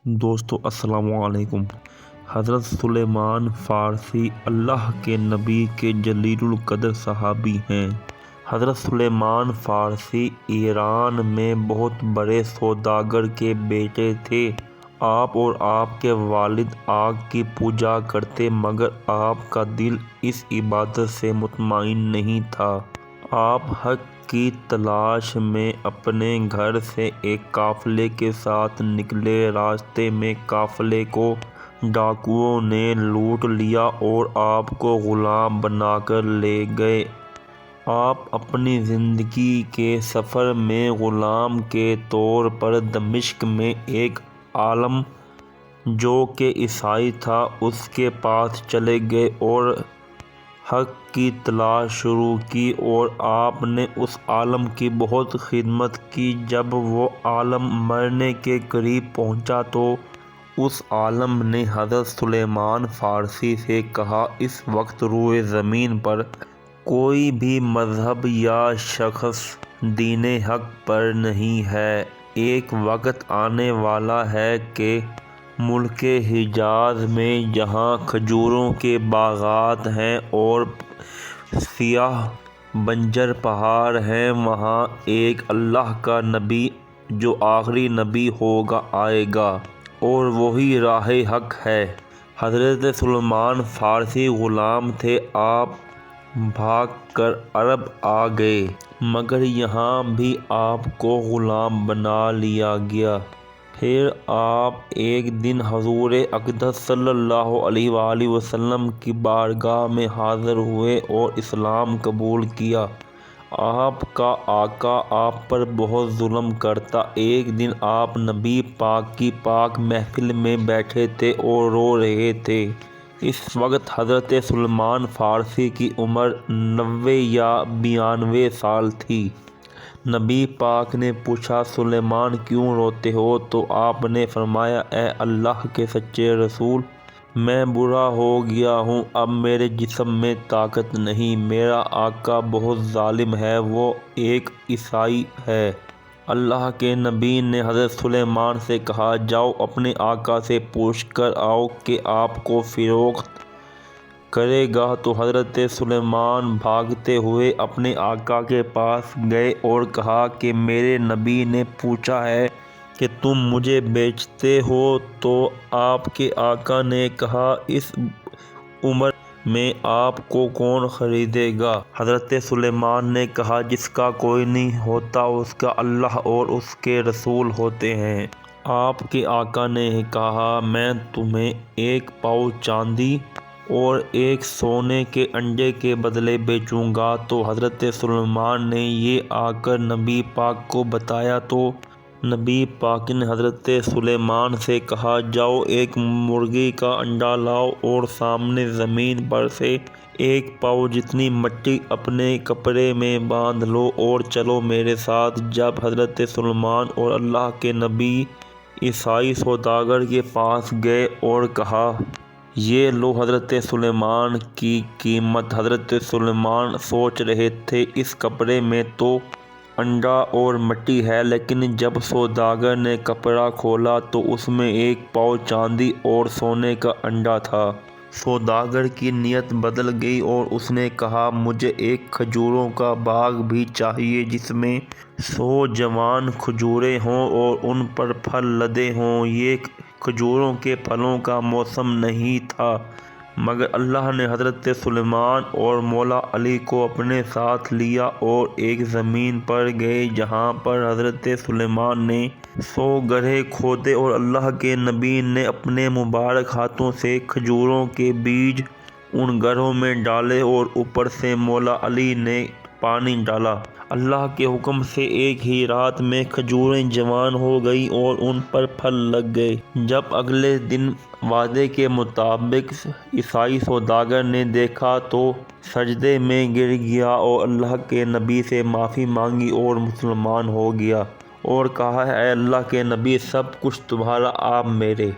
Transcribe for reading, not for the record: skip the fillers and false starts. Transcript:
دوستو السلام علیکم۔ حضرت سلیمان فارسی اللہ کے نبی کے جلیل القدر صحابی ہیں۔ حضرت سلیمان فارسی ایران میں بہت بڑے سوداگر کے بیٹے تھے۔ آپ اور آپ کے والد آگ کی پوجا کرتے، مگر آپ کا دل اس عبادت سے مطمئن نہیں تھا۔ آپ حق کی تلاش میں اپنے گھر سے ایک قافلے کے ساتھ نکلے۔ راستے میں قافلے کو ڈاکوؤں نے لوٹ لیا اور آپ کو غلام بنا کر لے گئے۔ آپ اپنی زندگی کے سفر میں غلام کے طور پر دمشق میں ایک عالم جو کہ عیسائی تھا اس کے پاس چلے گئے اور حق کی تلاش شروع کی، اور آپ نے اس عالم کی بہت خدمت کی۔ جب وہ عالم مرنے کے قریب پہنچا تو اس عالم نے حضرت سلیمان فارسی سے کہا، اس وقت روئے زمین پر کوئی بھی مذہب یا شخص دین حق پر نہیں ہے۔ ایک وقت آنے والا ہے کہ ملک حجاز میں جہاں کھجوروں کے باغات ہیں اور سیاہ بنجر پہاڑ ہیں، وہاں ایک اللہ کا نبی جو آخری نبی ہوگا آئے گا، اور وہی راہ حق ہے۔ حضرت سلیمان فارسی غلام تھے۔ آپ بھاگ کر عرب آ گئے، مگر یہاں بھی آپ کو غلام بنا لیا گیا۔ پھر آپ ایک دن حضور اقدس صلی اللہ علیہ وآلہ وسلم کی بارگاہ میں حاضر ہوئے اور اسلام قبول کیا۔ آپ کا آقا آپ پر بہت ظلم کرتا۔ ایک دن آپ نبی پاک کی پاک محفل میں بیٹھے تھے اور رو رہے تھے۔ اس وقت حضرت سلیمان فارسی کی عمر 90 یا 92 سال تھی۔ نبی پاک نے پوچھا، سلیمان کیوں روتے ہو؟ تو آپ نے فرمایا، اے اللہ کے سچے رسول، میں برا ہو گیا ہوں، اب میرے جسم میں طاقت نہیں۔ میرا آقا بہت ظالم ہے، وہ ایک عیسائی ہے۔ اللہ کے نبی نے حضرت سلیمان سے کہا، جاؤ اپنے آقا سے پوچھ کر آؤ کہ آپ کو فروخت کرے گا۔ تو حضرت سلیمان بھاگتے ہوئے اپنے آقا کے پاس گئے اور کہا کہ میرے نبی نے پوچھا ہے کہ تم مجھے بیچتے ہو؟ تو آپ کے آقا نے کہا، اس عمر میں آپ کو کون خریدے گا؟ حضرت سلیمان نے کہا، جس کا کوئی نہیں ہوتا اس کا اللہ اور اس کے رسول ہوتے ہیں۔ آپ کے آقا نے کہا، میں تمہیں 1 پاؤ چاندی اور 1 سونے کے انڈے کے بدلے بیچوں گا۔ تو حضرت سلیمان نے یہ آ کر نبی پاک کو بتایا۔ تو نبی پاک نے حضرت سلیمان سے کہا، جاؤ 1 مرغی کا انڈا لاؤ اور سامنے زمین پر سے 1 پاؤ جتنی مٹی اپنے کپڑے میں باندھ لو اور چلو میرے ساتھ۔ جب حضرت سلیمان اور اللہ کے نبی عیسائی سوداگر کے پاس گئے اور کہا، یہ لو حضرت سلیمان کی قیمت۔ حضرت سلیمان سوچ رہے تھے، اس کپڑے میں تو انڈا اور مٹی ہے، لیکن جب سوداگر نے کپڑا کھولا تو اس میں 1 پاؤ چاندی اور سونے کا انڈا تھا۔ سوداگر کی نیت بدل گئی اور اس نے کہا، مجھے ایک کھجوروں کا باغ بھی چاہیے جس میں 100 جوان کھجوریں ہوں اور ان پر پھل لدے ہوں۔ یہ کھجوروں کے پھلوں کا موسم نہیں تھا، مگر اللہ نے حضرت سلیمان اور مولا علی کو اپنے ساتھ لیا اور ایک زمین پر گئے جہاں پر حضرت سلیمان نے 100 گڑھے کھودے اور اللہ کے نبی نے اپنے مبارک ہاتھوں سے کھجوروں کے بیج ان گڑھوں میں ڈالے اور اوپر سے مولا علی نے پانی ڈالا۔ اللہ کے حکم سے ایک ہی رات میں کھجوریں جوان ہو گئیں اور ان پر پھل لگ گئے۔ جب اگلے دن وعدے کے مطابق عیسائی سوداگر نے دیکھا تو سجدے میں گر گیا اور اللہ کے نبی سے معافی مانگی اور مسلمان ہو گیا، اور کہا، اے اللہ کے نبی، سب کچھ تمہارا، آپ میرے